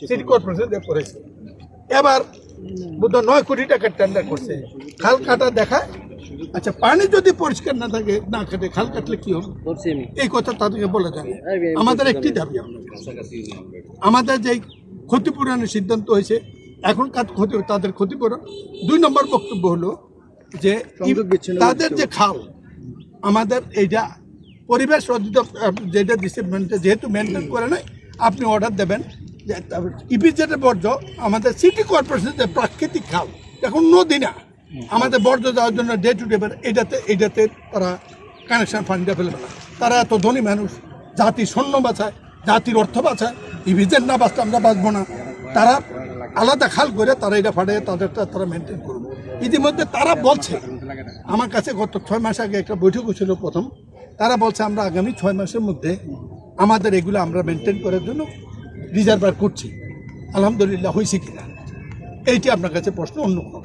City corporation করেছে। এবার বোধহয় 9 কোটি টাকার টেন্ডার করছে, খাল কাটা দেখায়। আচ্ছা, পানি যদি পরিষ্কার না থাকে, না কাটে, খাল কাটলে কি হবে এই কথা তাদেরকে বলে দেন। আমাদের একটি দাবি, আমাদের যে ক্ষতিপূরণের সিদ্ধান্ত হয়েছে এখন তাদের ক্ষতিপূরণ। 2 নম্বর বক্তব্য হলো যে তাদের যে খাল আমাদের এইটা পরিবেশ যেটা দিচ্ছে যেহেতু মেনটেন করে নাই, আপনি অর্ডার দেবেন যে ইপিজেডের বর্জ্য আমাদের সিটি কর্পোরেশনের যে প্রাকৃতিক খাল, এখন নদী না, আমাদের বর্জ্য দেওয়ার জন্য ডে টু ডে এইটাতে তারা কানেকশন ফান্ডে ফেলবে না। তারা এত ধনী মানুষ, জাতির সৈন্য বাঁচায়, জাতির অর্থ বাঁচায়, ইপিজেড না বাঁচতে আমরা বাঁচবো না। তারা আলাদা খাল করে তারা এটা ফাটিয়ে তাদেরটা তারা মেনটেন করবে। ইতিমধ্যে তারা বলছে, আমার কাছে গত 6 মাস আগে একটা বৈঠক ছিল প্রথম, তারা বলছে আমরা আগামী 6 মাসের মধ্যে আমাদের এগুলো আমরা মেনটেন করার জন্য রিজার্ভার করছি। আলহামদুলিল্লাহ হয়েছে কিনা এইটি আপনার কাছে প্রশ্ন, অন্য কোনো